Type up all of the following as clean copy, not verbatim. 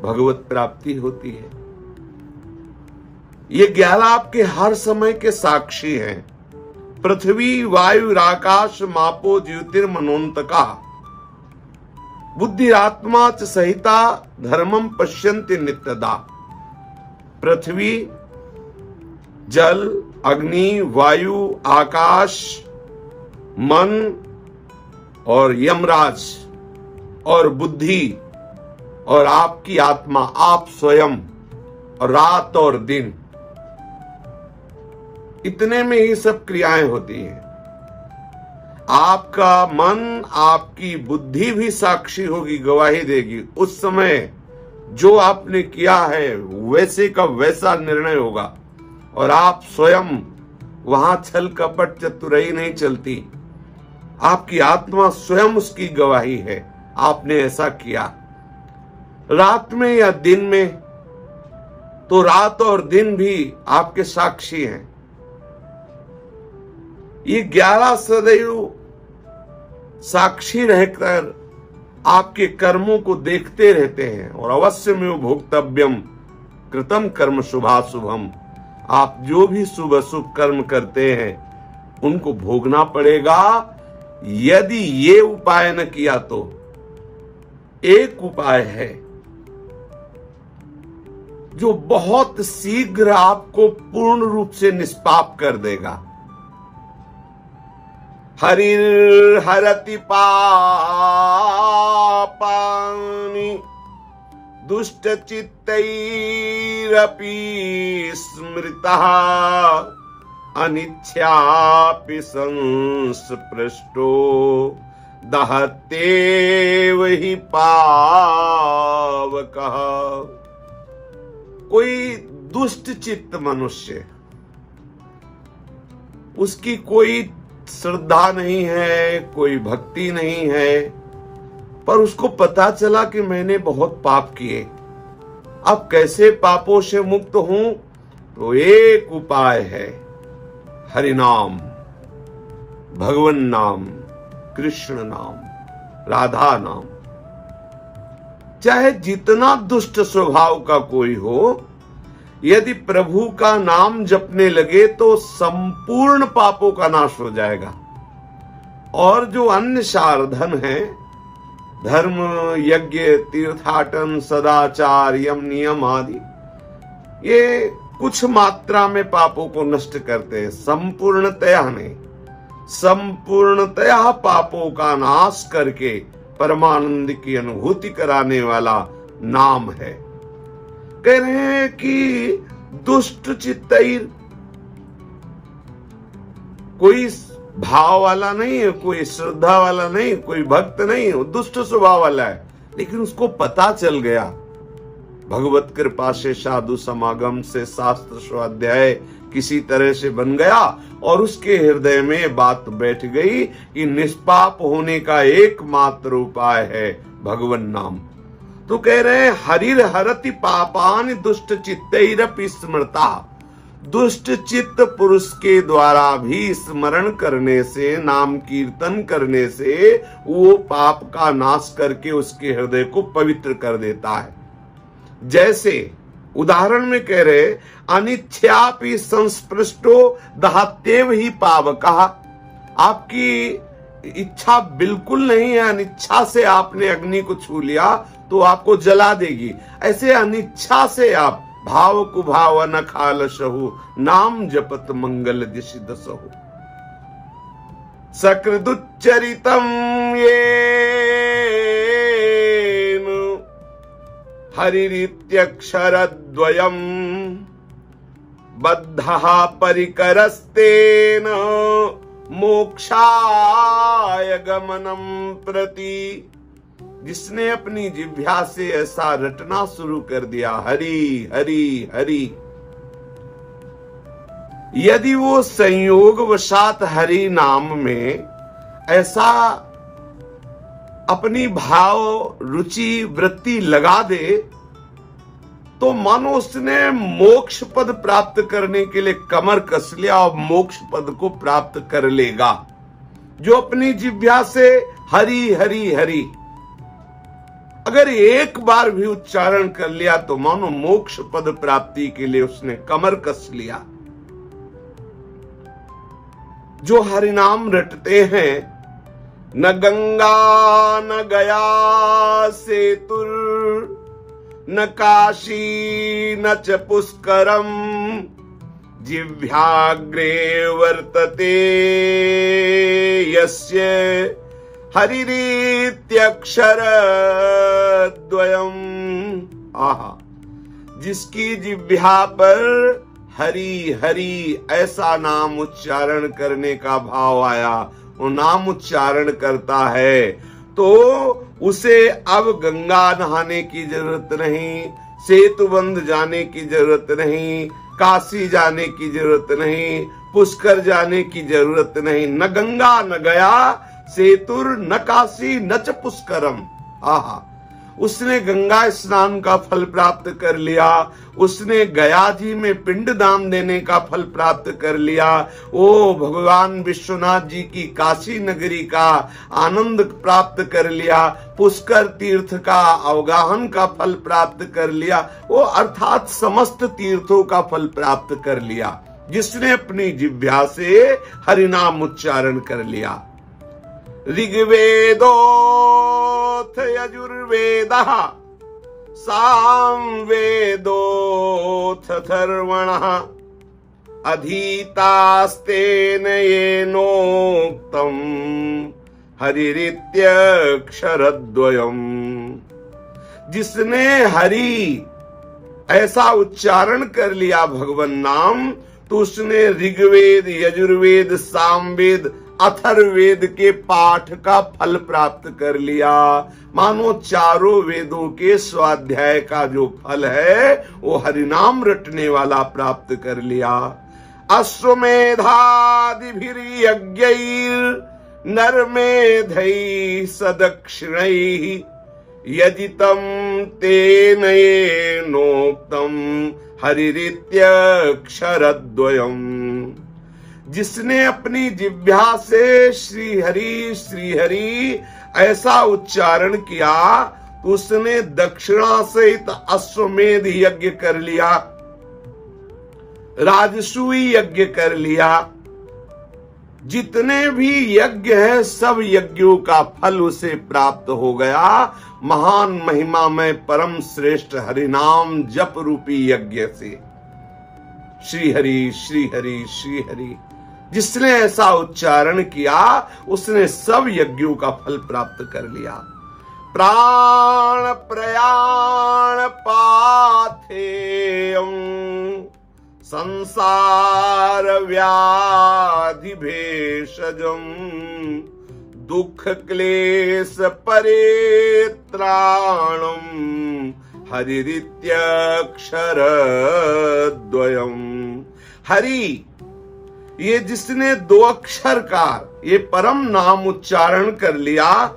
भगवत प्राप्ति होती है। ये 11 आपके हर समय के साक्षी हैं। पृथ्वी वायु आकाश मापो ज्योतिर्मनोन्तका बुद्धिरात्मा च सहिता धर्मम पश्यन्ति नित्यदा। पृथ्वी, जल, अग्नि, वायु, आकाश, मन और यमराज और बुद्धि और आपकी आत्मा, आप स्वयं, और रात और दिन, इतने में ही सब क्रियाएं होती हैं। आपका मन, आपकी बुद्धि भी साक्षी होगी, गवाही देगी। उस समय जो आपने किया है वैसे का वैसा निर्णय होगा, और आप स्वयं, वहां छल कपट चतुराई नहीं चलती। आपकी आत्मा स्वयं उसकी गवाही है, आपने ऐसा किया। रात में या दिन में, तो रात और दिन भी आपके साक्षी हैं। ये 11 सदैव साक्षी रहकर आपके कर्मों को देखते रहते हैं। और अवश्य में भोक्तव्यम कृतम कर्म शुभाशुभम, आप जो भी शुभ अशुभ कर्म करते हैं उनको भोगना पड़ेगा। यदि ये उपाय न किया तो एक उपाय है जो बहुत शीघ्र आपको पूर्ण रूप से निष्पाप कर देगा। हरिर् हरति पापानि दुष्ट चित्तैरपि स्मृतः अनिच्छापि संस्पृष्टो दहत्येव हि पावकः। कोई दुष्ट चित्त मनुष्य, उसकी कोई श्रद्धा नहीं है, कोई भक्ति नहीं है, पर उसको पता चला कि मैंने बहुत पाप किए, अब कैसे पापों से मुक्त हूं? तो एक उपाय है, हरि नाम, भगवन नाम, कृष्ण नाम, राधा नाम। चाहे जितना दुष्ट स्वभाव का कोई हो, यदि प्रभु का नाम जपने लगे तो संपूर्ण पापों का नाश हो जाएगा। और जो अन्य साधन है, धर्म, यज्ञ, तीर्थाटन, सदाचार, यम नियम आदि, ये कुछ मात्रा में पापों को नष्ट करते हैं, संपूर्णतया नहीं। संपूर्णतया पापों का नाश करके परमानंद की अनुभूति कराने वाला नाम है। कह रहे हैं कि दुष्ट चित्तैर, कोई भाव वाला नहीं है, कोई श्रद्धा वाला नहीं, कोई भक्त नहीं, वो दुष्ट स्वभाव वाला है, लेकिन उसको पता चल गया भगवत कृपा से, साधु समागम से, शास्त्र स्वाध्याय किसी तरह से बन गया, और उसके हृदय में बात बैठ गई कि निष्पाप होने का एकमात्र उपाय है भगवन नाम। तो कह रहे हैं हरिर हरति पापान दुष्ट चित्तैरपि स्मृता। दुष्ट चित्त पुरुष के द्वारा भी स्मरण करने से, नाम कीर्तन करने से वो पाप का नाश करके उसके हृदय को पवित्र कर देता है। जैसे उदाहरण में कह रहे अनिच्छापि संस्पृष्टो दहत्येव हि पावकः। आपकी इच्छा बिल्कुल नहीं है, अनिच्छा से आपने अग्नि को छू लिया तो आपको जला देगी। ऐसे अनिच्छा से आप भाव कुभाव न खालशहु नाम जपत मंगल दिशि दसहु। सकृदुच्चरितम येन हरिरित्यक्षरद्वयम् बद्धः परिकरस्तेन मोक्षाय गमनम प्रति। जिसने अपनी जिह्वा से ऐसा रटना शुरू कर दिया, हरि हरि हरि, यदि वो संयोगवशात हरि नाम में ऐसा अपनी भाव रुचि वृत्ति लगा दे, तो मानो उसने मोक्ष पद प्राप्त करने के लिए कमर कस लिया और मोक्ष पद को प्राप्त कर लेगा। जो अपनी जिह्वा से हरि हरि हरि अगर एक बार भी उच्चारण कर लिया तो मानो मोक्ष पद प्राप्ति के लिए उसने कमर कस लिया। जो हरिनाम रटते हैं, न गंगा न गया सेतुर, न काशी न च पुष्करम, जिह्वाग्रे वर्तते यस्य हरिरीत्यक्षर द्वयम्। आहा, जिसकी जिह्वा पर हरि हरि ऐसा नाम उच्चारण करने का भाव आया, वो नाम उच्चारण करता है, तो उसे अब गंगा नहाने की जरूरत नहीं, सेतुबंध जाने की जरूरत नहीं, काशी जाने की जरूरत नहीं, पुष्कर जाने की जरूरत नहीं। न गंगा न गया सेतुर, न काशी न च पुष्करम। आहा, उसने गंगा स्नान का फल प्राप्त कर लिया, उसने गया जी में पिंड दान देने का फल प्राप्त कर लिया, ओ भगवान विश्वनाथ जी की काशी नगरी का आनंद प्राप्त कर लिया, पुष्कर तीर्थ का अवगाहन का फल प्राप्त कर लिया, वो अर्थात समस्त तीर्थों का फल प्राप्त कर लिया, जिसने अपनी जिह्वा से हरिनाम उच्चारण कर लिया। ऋग्वेदोऽथ यजुर्वेदः, सामवेदोऽथ अथर्वणः, अधीतास्तेन येनोक्तम् हरिरित्यक्षरद्वयम्। जिसने हरि ऐसा उच्चारण कर लिया भगवन नाम, तो उसने ऋग्वेद, यजुर्वेद, सामवेद, अथर्ववेद के पाठ का फल प्राप्त कर लिया। मानो चारों वेदों के स्वाध्याय का जो फल है वो हरिनाम रटने वाला प्राप्त कर लिया। अश्वमेधादिभिर्यज्ञैर् नरमेधैः सदक्षिणैः, यजितं तेन येनोक्तं हरिरित्यक्षरद्वयम्। जिसने अपनी जिह्वा से श्री हरि ऐसा उच्चारण किया, तो उसने दक्षिणा सहित अश्वमेध यज्ञ कर लिया, राजसूय यज्ञ कर लिया। जितने भी यज्ञ है सब यज्ञों का फल उसे प्राप्त हो गया। महान महिमा में परम श्रेष्ठ हरिनाम जप रूपी यज्ञ से। श्री हरि श्री हरि श्री हरि, जिसने ऐसा उच्चारण किया उसने सब यज्ञों का फल प्राप्त कर लिया। प्राण प्रयाण पाथेयं, संसार व्याधि भेषजं, दुख क्लेश परित्राणं हरिरित्यक्षरद्वयम्। हरि, ये जिसने दो अक्षर का ये परम नाम उच्चारण कर लिया,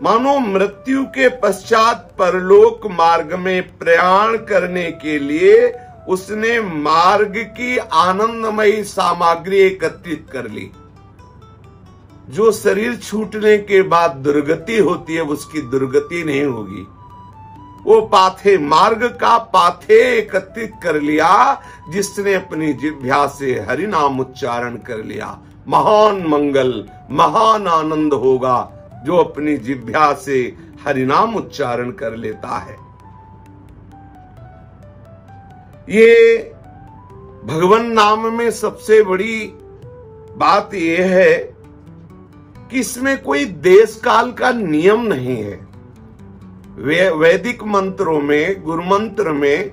मानो मृत्यु के पश्चात परलोक मार्ग में प्रयाण करने के लिए उसने मार्ग की आनंदमयी सामग्री एकत्रित कर ली। जो शरीर छूटने के बाद दुर्गति होती है, उसकी दुर्गति नहीं होगी। वो पाथे, मार्ग का पाथे एकत्रित कर लिया, जिसने अपनी जिह्वा से हरि नाम उच्चारण कर लिया। महान मंगल, महान आनंद होगा जो अपनी जिह्वा से हरि नाम उच्चारण कर लेता है। ये भगवान नाम में सबसे बड़ी बात यह है कि इसमें कोई देश काल का नियम नहीं है। वैदिक मंत्रों में, गुरु मंत्र में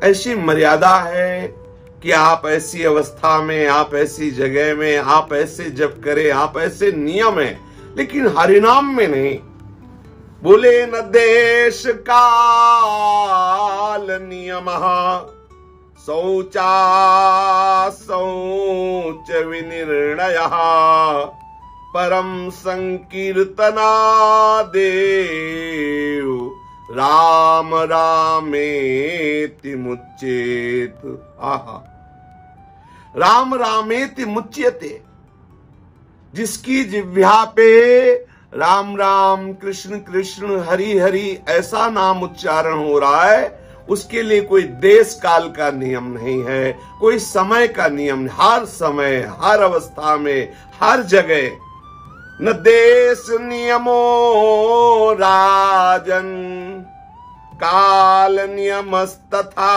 ऐसी मर्यादा है कि आप ऐसी अवस्था में, आप ऐसी जगह में, आप ऐसे जप करें, आप ऐसे नियम है, लेकिन हरिनाम में नहीं। बोले न देश काल नियमः, शौचा शौच विनिर्णयः, परम संकीर्तनादेव राम रामेति मुच्येत। आहा, राम रामेति मुच्यते। जिसकी जिह्वा पे राम राम कृष्ण कृष्ण हरि हरि ऐसा नाम उच्चारण हो रहा है, उसके लिए कोई देश काल का नियम नहीं है, कोई समय का नियम। हर समय, हर अवस्था में, हर जगह। न देश नियमो राजन काल नियमस्तथा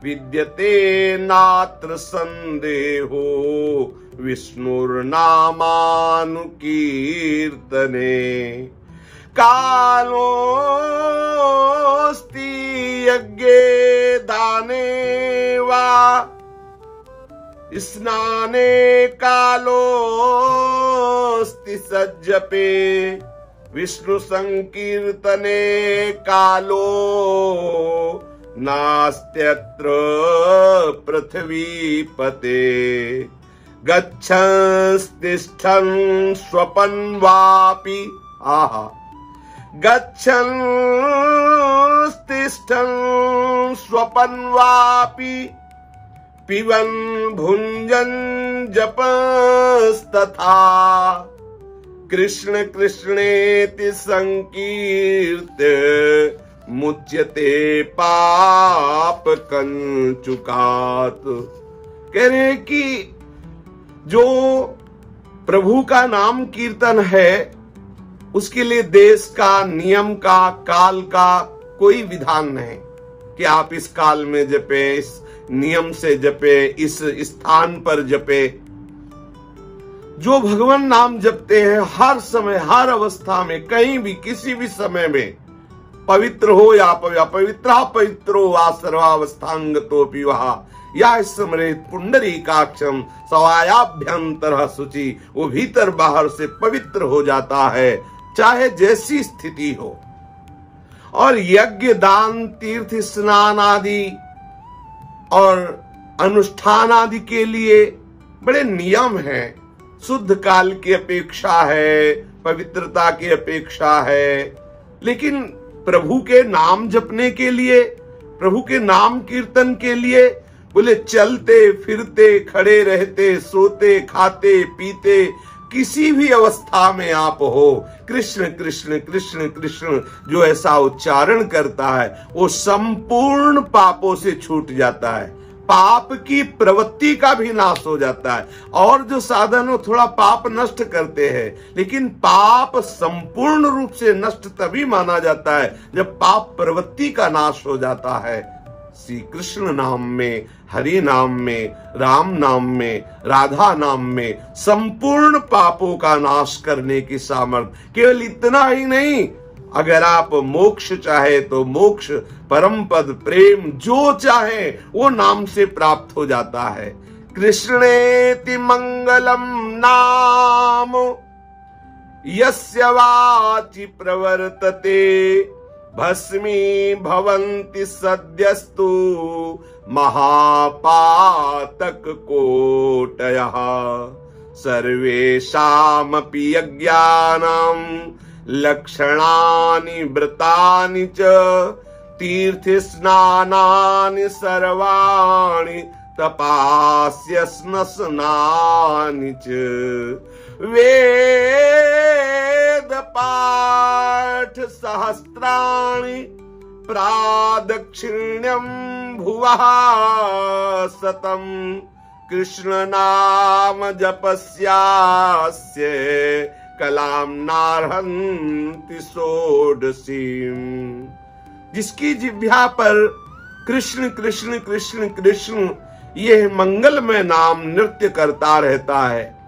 विद्यते नात्र संदेहो विष्णुर्नामानुकीर्तने। कालोऽस्ति यज्ञे दाने वा स्नाने कालोऽस्ति सज्जपे विष्णु संकीर्तने कालो नास्त्यत्र पृथ्वीपते। गच्छन्स्तिष्ठन् स्वपन् वापि आहा गच्छन्स्तिष्ठन् स्वपन् वापि पिबन् भुञ्जन् जपस्तथा कृष्ण कृष्णेति संकीर्त्य मुच्यते पाप कंचुकात्। कह रहे हैं कि जो प्रभु का नाम कीर्तन है उसके लिए देश का, नियम का, काल का कोई विधान नहीं कि आप इस काल में जपे, इस नियम से जपे, इस स्थान पर जपे। जो भगवान नाम जपते हैं हर समय, हर अवस्था में, कहीं भी, किसी भी समय में, पवित्र हो या पवित्र पवित्रो वा सर्वावस्थांगतोपि वहा या स्मरेत पुंडरीकाक्षम सवायाभ्यंतर शुचि। वो भीतर बाहर से पवित्र हो जाता है, चाहे जैसी स्थिति हो। और यज्ञ, दान, तीर्थ स्नान आदि और अनुष्ठान आदि के लिए बड़े नियम हैं। शुद्ध काल की अपेक्षा है, पवित्रता की अपेक्षा है। लेकिन प्रभु के नाम जपने के लिए, प्रभु के नाम कीर्तन के लिए बोले चलते फिरते, खड़े रहते, सोते, खाते, पीते, किसी भी अवस्था में आप हो, कृष्ण कृष्ण कृष्ण कृष्ण जो ऐसा उच्चारण करता है वो संपूर्ण पापों से छूट जाता है। पाप की प्रवृत्ति का भी नाश हो जाता है। और जो साधन हो थोड़ा पाप नष्ट करते हैं, लेकिन पाप संपूर्ण रूप से नष्ट तभी माना जाता है जब पाप प्रवृत्ति का नाश हो जाता है। श्री कृष्ण नाम में, हरि नाम में, राम नाम में, राधा नाम में संपूर्ण पापों का नाश करने की सामर्थ्य। केवल इतना ही नहीं, अगर आप मोक्ष चाहे तो मोक्ष, परम पद, प्रेम जो चाहे वो नाम से प्राप्त हो जाता है। कृष्णेति मंगलम नाम यस्य वाचि प्रवर्तते भस्मी भवन्ति सद्यस्तु महापातक कोटयः। सर्वेषामपि यज्ञानां लक्षणानि व्रतानि च तीर्थस्नानानि सर्वाणि तपास्य स्नानानि च। वेद पाठ सहस्राणि प्रादक्षिण्यं भुवः सतम कृष्ण नाम जपस्यास्य कलां नार्हन्ति षोडशीम्। जिसकी जिह्वा पर कृष्ण कृष्ण कृष्ण कृष्ण ये मंगलमय नाम नृत्य करता रहता है,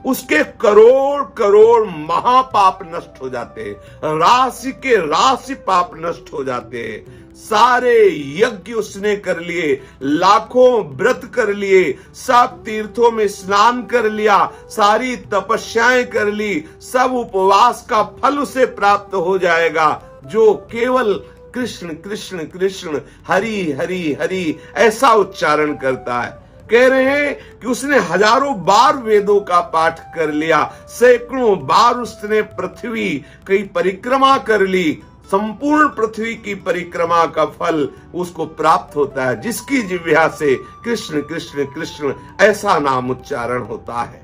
उसके करोड़ करोड़ महापाप नष्ट हो जाते हैं, राशि के राशि पाप नष्ट हो जाते हैं। सारे यज्ञ उसने कर लिए, लाखों व्रत कर लिए, सब तीर्थों में स्नान कर लिया, सारी तपस्याएं कर ली, सब उपवास का फल उसे प्राप्त हो जाएगा जो केवल कृष्ण कृष्ण कृष्ण हरि हरि हरि ऐसा उच्चारण करता है। कह रहे हैं कि उसने हजारों बार वेदों का पाठ कर लिया, सैकड़ों बार उसने पृथ्वी की परिक्रमा कर ली, संपूर्ण पृथ्वी की परिक्रमा का फल उसको प्राप्त होता है जिसकी जिह्वा से कृष्ण कृष्ण कृष्ण ऐसा नाम उच्चारण होता है।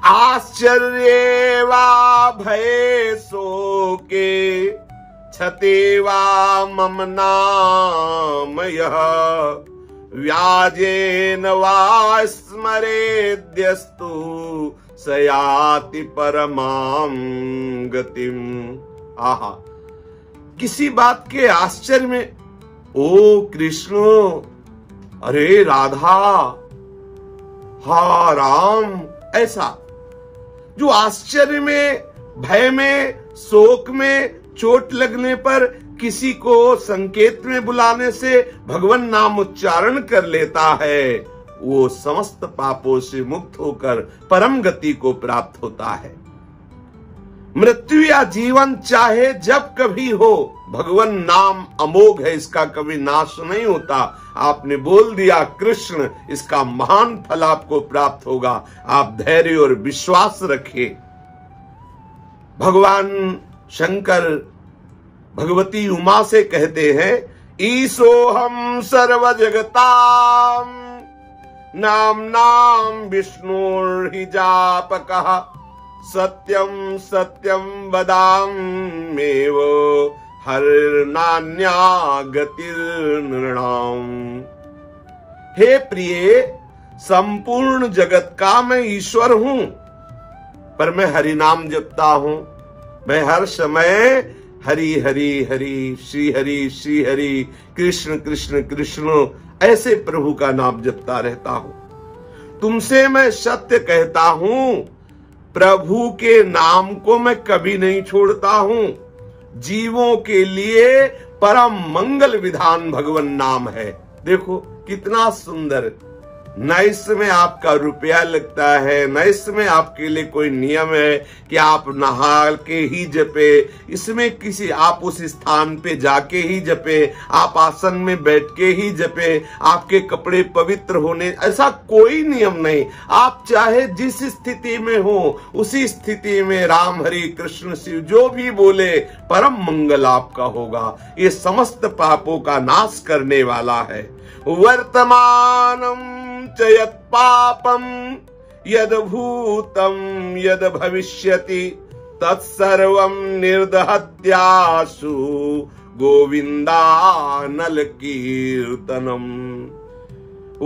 आश्चर्ये वा भये शोके छते वा मम नाम यः व्याजेन वा स्मरेद्यस्तु स याति परमां गतिम। आहा, किसी बात के आश्चर्य में ओ कृष्ण, अरे राधा, हा राम, ऐसा जो आश्चर्य में, भय में, शोक में, चोट लगने पर किसी को संकेत में बुलाने से भगवान नाम उच्चारण कर लेता है, वो समस्त पापों से मुक्त होकर परम गति को प्राप्त होता है। मृत्यु या जीवन चाहे जब कभी हो, भगवान नाम अमोघ है, इसका कभी नाश नहीं होता। आपने बोल दिया कृष्ण, इसका महान फल आपको प्राप्त होगा। आप धैर्य और विश्वास रखिए। भगवान शंकर भगवती उमा से कहते हैं, ईशोहम सर्व जगताम नाम नाम विष्णुर्हि जापकः सत्यम सत्यम वदाम्येव हरिर्नान्या गतिर्नृणाम्। हे प्रिय, संपूर्ण जगत का मैं ईश्वर हूं, पर मैं हरि नाम जपता हूं। मैं हर समय हरि हरि हरि, श्री हरि कृष्ण कृष्ण कृष्ण ऐसे प्रभु का नाम जपता रहता हूं। तुमसे मैं सत्य कहता हूं, प्रभु के नाम को मैं कभी नहीं छोड़ता हूं। जीवों के लिए परम मंगल विधान भगवान नाम है। देखो कितना सुंदर, न इसमें आपका रुपया लगता है, न इसमें आपके लिए कोई नियम है कि आप नहा के ही जपे, इसमें किसी आप उस स्थान पे जाके ही जपे, आप आसन में बैठ के ही जपे, आपके कपड़े पवित्र होने, ऐसा कोई नियम नहीं। आप चाहे जिस स्थिति में हो उसी स्थिति में राम हरि कृष्ण शिव जो भी बोले परम मंगल आपका होगा। ये समस्त पापों का नाश करने वाला है। वर्तमानम च यत् पापम यद भूतम यद भविष्यति तत्सर्वं निर्दहत्यासु गोविंदानल कीर्तनम।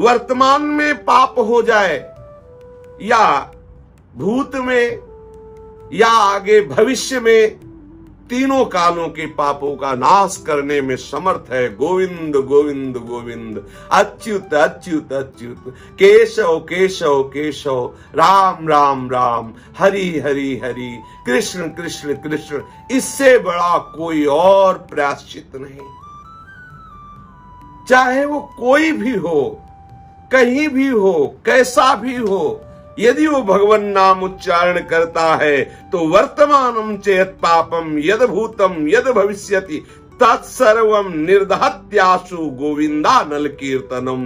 वर्तमान में पाप हो जाए या भूत में या आगे भविष्य में, तीनों कालों के पापों का नाश करने में समर्थ है गोविंद गोविंद गोविंद, अच्युत अच्युत अच्युत, केशव केशव केशव, राम राम राम, हरि हरि हरि, कृष्ण कृष्ण कृष्ण। इससे बड़ा कोई और प्रायश्चित नहीं। चाहे वो कोई भी हो, कहीं भी हो, कैसा भी हो, यदि वो भगवान नाम उच्चारण करता है तो वर्तमानम चेत पापम यद भूतम यद भविष्यति तत्सर्वम निर्दहत्यासु गोविंदानल कीर्तनम।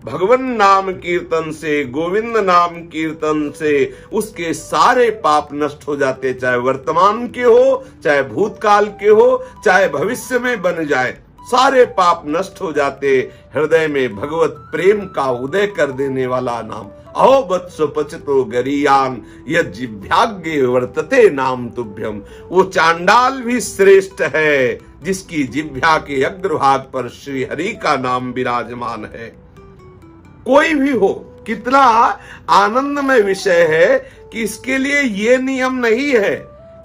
भगवान नाम कीर्तन से, गोविंद नाम कीर्तन से उसके सारे पाप नष्ट हो जाते, चाहे वर्तमान के हो, चाहे भूतकाल के हो, चाहे भविष्य में बन जाए, सारे पाप नष्ट हो जाते। हृदय में भगवत प्रेम का उदय कर देने वाला नाम। अहो वत्सो पचतो गरीयान यद जिह्वाग्रे वर्तते नाम तुभ्यम। वो चांडाल भी श्रेष्ठ है जिसकी जिह्वा के अग्रभाग पर श्री हरि का नाम विराजमान है। कोई भी हो, कितना आनंदमय विषय है कि इसके लिए ये नियम नहीं है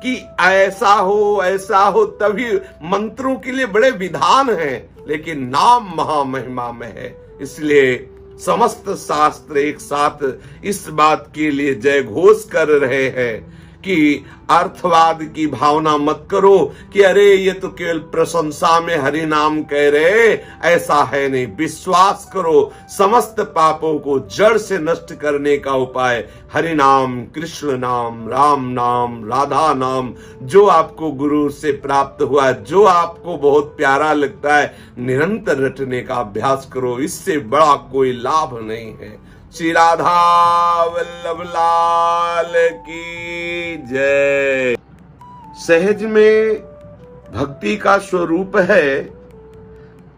कि ऐसा हो, तभी मंत्रों के लिए बड़े विधान हैं, लेकिन नाम महामहिमा में है। इसलिए समस्त शास्त्र एक साथ इस बात के लिए जय घोष कर रहे हैं कि अर्थवाद की भावना मत करो कि अरे ये तो केवल प्रशंसा में हरि नाम कह रहे, ऐसा है नहीं। विश्वास करो, समस्त पापों को जड़ से नष्ट करने का उपाय हरि नाम, कृष्ण नाम, राम नाम, राधा नाम, जो आपको गुरु से प्राप्त हुआ, जो आपको बहुत प्यारा लगता है, निरंतर रटने का अभ्यास करो। इससे बड़ा कोई लाभ नहीं है। श्री राधा वल्लभ लाल की जय। सहज में भक्ति का स्वरूप है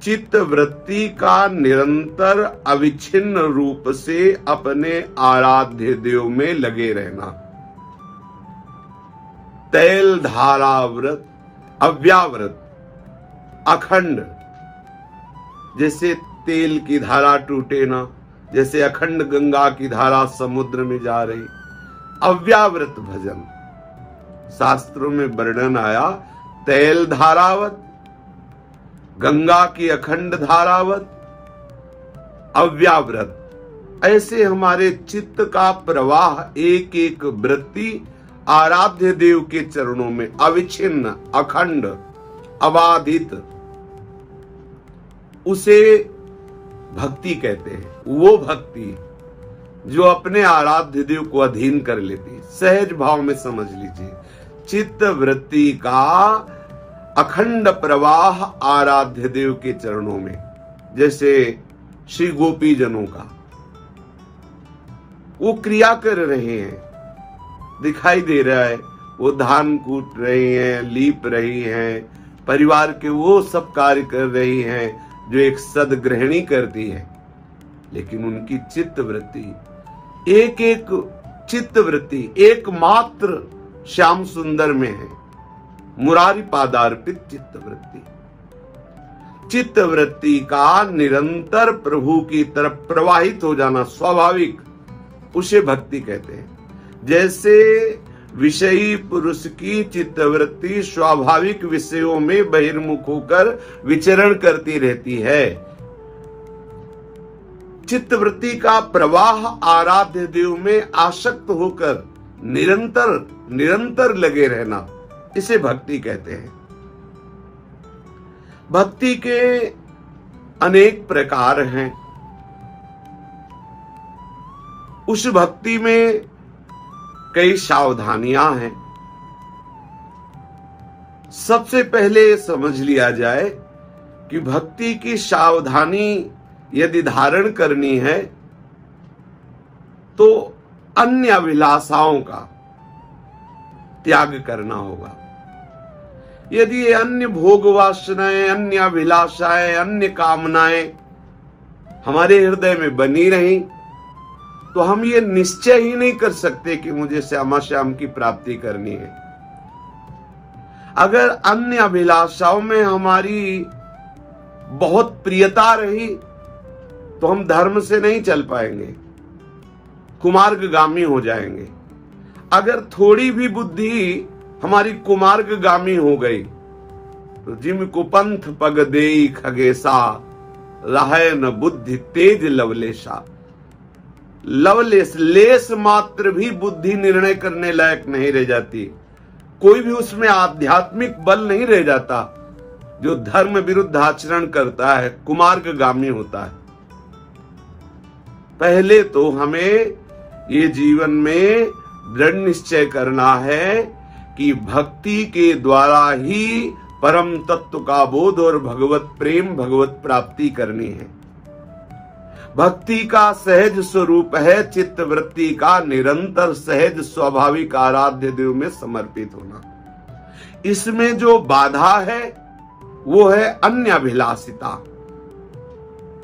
चित्त वृत्ति का निरंतर अविच्छिन्न रूप से अपने आराध्य देव में लगे रहना। तैल धाराव्रत, अव्याव्रत, अखंड, जैसे तेल की धारा टूटे ना, जैसे अखंड गंगा की धारा समुद्र में जा रही। अव्याव्रत भजन, शास्त्रों में वर्णन आया, तैल धारावत, गंगा की अखंड धारावत, अव्याव्रत। ऐसे हमारे चित्त का प्रवाह एक एक वृत्ति आराध्य देव के चरणों में अविच्छिन्न, अखंड, अबाधित, उसे भक्ति कहते हैं। वो भक्ति जो अपने आराध्य देव को अधीन कर लेती। सहज भाव में समझ लीजिए, चित्त वृत्ति का अखंड प्रवाह आराध्य देव के चरणों में, जैसे श्री गोपी जनों का वो क्रिया कर रहे हैं, दिखाई दे रहा है, वो धान कूट रही हैं, लीप रही हैं, परिवार के वो सब कार्य कर रही हैं जो एक सदगृहिणी करती है। लेकिन उनकी चित्त वृत्ति, एक एक चित्त वृत्ति एकमात्र श्याम सुंदर में है, मुरारी पादार्पित चित्त वृत्ति। चित्त वृत्ति का निरंतर प्रभु की तरफ प्रवाहित हो जाना स्वाभाविक, उसे भक्ति कहते हैं। जैसे विषयी पुरुष की चित्त वृत्ति स्वाभाविक विषयों में बहिर्मुख होकर विचरण करती रहती है, चित्त वृत्ति का प्रवाह आराध्य देव में आसक्त होकर निरंतर लगे रहना, इसे भक्ति कहते हैं। भक्ति के अनेक प्रकार हैं। उस भक्ति में कई सावधानियां हैं। सबसे पहले समझ लिया जाए कि भक्ति की सावधानी यदि धारण करनी है तो अन्य अभिलाषाओं का त्याग करना होगा। यदि ये अन्य भोग वासनाएं, अन्य अभिलाषाएं, अन्य कामनाएं हमारे हृदय में बनी रही तो हम ये निश्चय ही नहीं कर सकते कि मुझे श्यामा श्याम की प्राप्ति करनी है। अगर अन्य अभिलाषाओं में हमारी बहुत प्रियता रही तो हम धर्म से नहीं चल पाएंगे, कुमार्गगामी हो जाएंगे। अगर थोड़ी भी बुद्धि हमारी कुमार्गगामी हो गई तो जिम कुपंथ पग देई खगेसा, रहे न बुद्धि तेज लवलेशा। लवलेस, लेस मात्र भी बुद्धि निर्णय करने लायक नहीं रह जाती, कोई भी उसमें आध्यात्मिक बल नहीं रह जाता। जो धर्म विरुद्ध आचरण करता है कुमार्गगामी होता है। पहले तो हमें ये जीवन में दृढ़ निश्चय करना है कि भक्ति के द्वारा ही परम तत्व का बोध और भगवत प्रेम, भगवत प्राप्ति करनी है। भक्ति का सहज स्वरूप है चित्त वृत्ति का निरंतर सहज स्वाभाविक आराध्य देव में समर्पित होना। इसमें जो बाधा है वो है अन्य अभिलाषिता,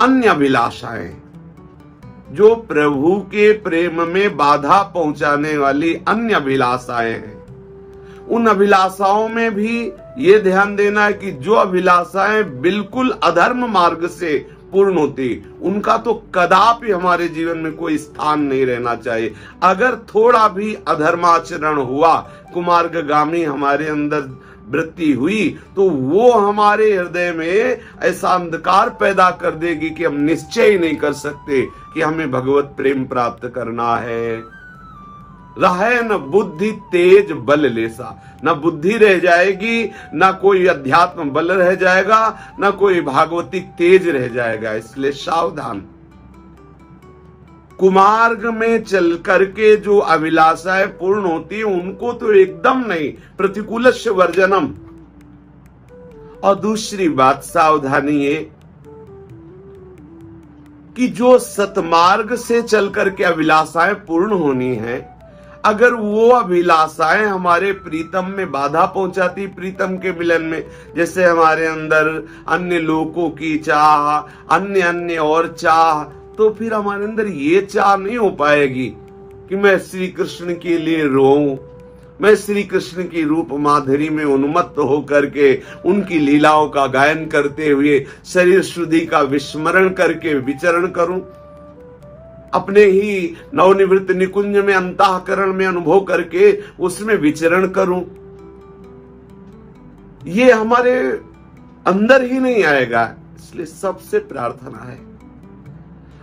अन्य अभिलाषाएं, जो प्रभु के प्रेम में बाधा पहुंचाने वाली अन्य अभिलाषाएं हैं। उन अभिलाषाओं में भी ये ध्यान देना है कि जो अभिलाषाएं बिल्कुल अधर्म मार्ग से पूर्ण होती, उनका तो कदापि हमारे जीवन में कोई स्थान नहीं रहना चाहिए। अगर थोड़ा भी अधर्माचरण हुआ, कुमार्गगामी हमारे अंदर वृत्ति हुई, तो वो हमारे हृदय में ऐसा अंधकार पैदा कर देगी कि हम निश्चय ही नहीं कर सकते कि हमें भगवत प्रेम प्राप्त करना है। रहे न बुद्धि तेज बल लेसा, न बुद्धि रह जाएगी, न कोई अध्यात्म बल रह जाएगा, न कोई भागवतिक तेज रह जाएगा। इसलिए सावधान। कुमार्ग में चल करके जो अभिलाषाएं पूर्ण होती है उनको तो एकदम नहीं, प्रतिकूलस्य वर्जनम। और दूसरी बात सावधानी है कि जो सतमार्ग से चल करके अभिलाषाएं पूर्ण होनी है, अगर वो अभिलाषाएं हमारे प्रीतम में बाधा पहुंचाती, प्रीतम के मिलन में, जैसे हमारे अंदर अन्य लोगों की चाह, अन्य अन्य और चाह, तो फिर हमारे अंदर ये चाह नहीं हो पाएगी कि मैं श्री कृष्ण के लिए रोऊं, मैं श्री कृष्ण की रूप माधुरी में उन्मत्त होकर के उनकी लीलाओं का गायन करते हुए शरीर शुद्धि का विस्मरण करके विचरण करूं, अपने ही नवनिवृत्त निकुंज में अंतःकरण में अनुभव करके उसमें विचरण करूं। ये हमारे अंदर ही नहीं आएगा। इसलिए सबसे प्रार्थना है,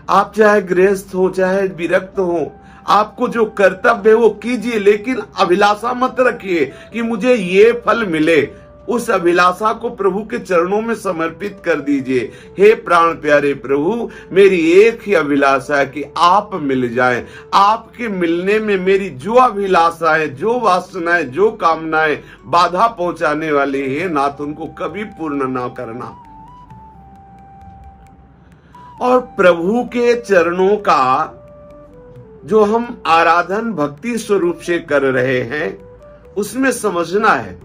आप चाहे गृहस्थ हो चाहे विरक्त हो, आपको जो कर्तव्य है वो कीजिए, लेकिन अभिलाषा मत रखिए कि मुझे ये फल मिले। उस अभिलाषा को प्रभु के चरणों में समर्पित कर दीजिए। हे प्राण प्यारे प्रभु, मेरी एक ही अभिलाषा है कि आप मिल जाएं। आपके मिलने में मेरी जो अभिलाषाएं, जो वासनाएं, जो कामनाएं बाधा पहुंचाने वाली है नाथ, उनको कभी पूर्ण ना करना। और प्रभु के चरणों का जो हम आराधन भक्ति स्वरूप से कर रहे हैं, उसमें समझना है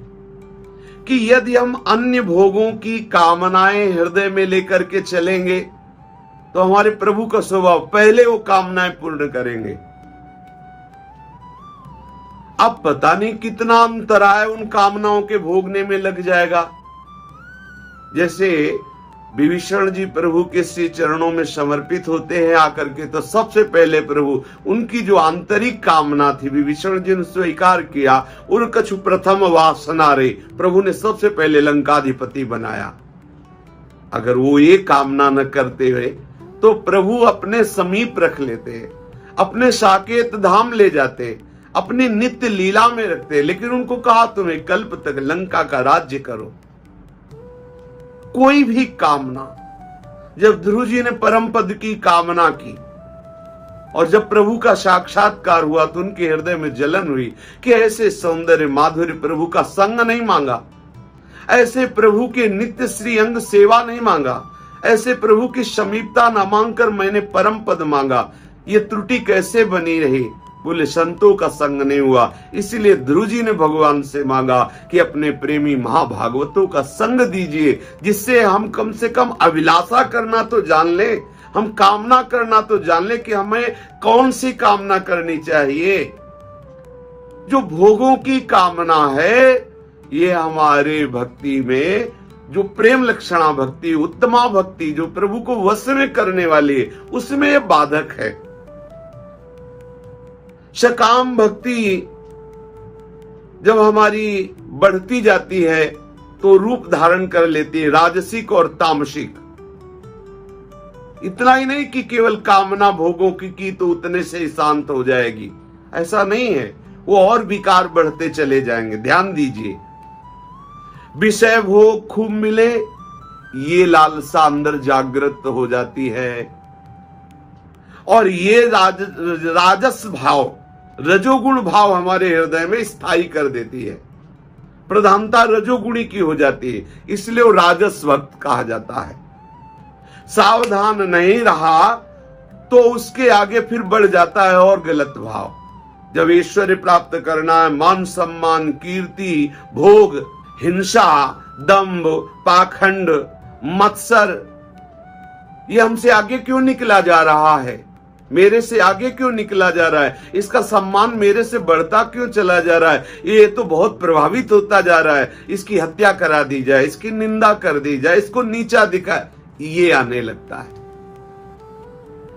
कि यदि हम अन्य भोगों की कामनाएं हृदय में लेकर के चलेंगे तो हमारे प्रभु का स्वभाव पहले वो कामनाएं पूर्ण करेंगे। अब पता नहीं कितना अंतराय उन कामनाओं के भोगने में लग जाएगा। जैसे विभीषण जी प्रभु के श्री चरणों में समर्पित होते हैं आकर के, तो सबसे पहले प्रभु उनकी जो आंतरिक कामना थी, विभीषण जी ने स्वीकार किया, उन कछु प्रथम वासना रे, प्रभु ने सबसे पहले लंकाधिपति बनाया। अगर वो ये कामना न करते हुए तो प्रभु अपने समीप रख लेते, अपने साकेत धाम ले जाते, अपनी नित्य लीला में रखते, लेकिन उनको कहा तुम्हें कल्प तक लंका का राज्य करो। कोई भी कामना, जब ध्रुव जी ने परम पद की कामना की और जब प्रभु का साक्षात्कार हुआ तो उनके हृदय में जलन हुई कि ऐसे सौंदर्य माधुर्य प्रभु का संग नहीं मांगा, ऐसे प्रभु के नित्य श्री अंग सेवा नहीं मांगा, ऐसे प्रभु की समीपता न मांगकर मैंने परम पद मांगा, ये त्रुटि कैसे बनी रही। बोले संतों का संग नहीं हुआ, इसीलिए ध्रुव जी ने भगवान से मांगा कि अपने प्रेमी महाभागवतों का संग दीजिए, जिससे हम कम से कम अभिलाषा करना तो जान ले, हम कामना करना तो जान ले कि हमें कौन सी कामना करनी चाहिए। जो भोगों की कामना है ये हमारे भक्ति में, जो प्रेम लक्षणा भक्ति, उत्तमा भक्ति, जो प्रभु को वश में करने वाली है, उसमें यह बाधक है। सकाम भक्ति जब हमारी बढ़ती जाती है तो रूप धारण कर लेती है राजसिक और तामसिक। इतना ही नहीं कि केवल कामना भोगों की तो उतने से ही शांत हो जाएगी, ऐसा नहीं है, वो और विकार बढ़ते चले जाएंगे। ध्यान दीजिए, विषय भोग खूब मिले ये लालसा अंदर जागृत हो जाती है, और ये राजस भाव, रजोगुण भाव हमारे हृदय में स्थायी कर देती है, प्रधानता रजोगुणी की हो जाती है, इसलिए वो राजस भक्त कहा जाता है। सावधान नहीं रहा तो उसके आगे फिर बढ़ जाता है और गलत भाव। जब ऐश्वर्य प्राप्त करना है, मान सम्मान, कीर्ति, भोग, हिंसा, दंभ, पाखंड, मत्सर, ये हमसे आगे क्यों निकला जा रहा है, मेरे से आगे क्यों निकला जा रहा है, इसका सम्मान मेरे से बढ़ता क्यों चला जा रहा है, ये तो बहुत प्रभावित होता जा रहा है, इसकी हत्या करा दी जाए, इसकी निंदा कर दी जाए, इसको नीचा दिखा, ये आने लगता है।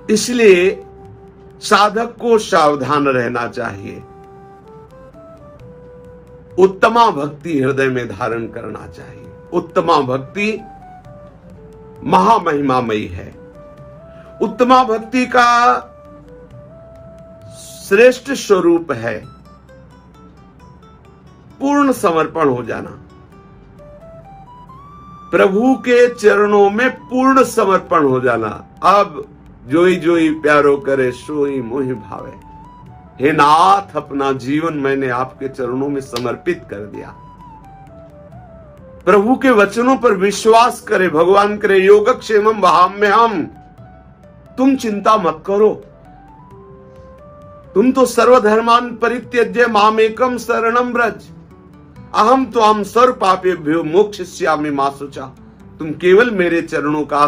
इसलिए साधक को सावधान रहना चाहिए, उत्तमा भक्ति हृदय में धारण करना चाहिए। उत्तमा भक्ति महामहिमामयी है। उत्तमा भक्ति का श्रेष्ठ स्वरूप है पूर्ण समर्पण हो जाना, प्रभु के चरणों में पूर्ण समर्पण हो जाना। अब जोई जोई प्यारो करे सोई मोहि भावे, हे नाथ अपना जीवन मैंने आपके चरणों में समर्पित कर दिया। प्रभु के वचनों पर विश्वास करे, भगवान करे योगक्षेमम वहाम्यहम्, तुम चिंता मत करो, तुम तो सर्वधर्मान परित्यज्य मामेकम शरणम व्रज अहम त्वाम सर्व पापेभ्यो मोक्षयिष्यामि मा शुचा। तुम केवल मेरे चरणों का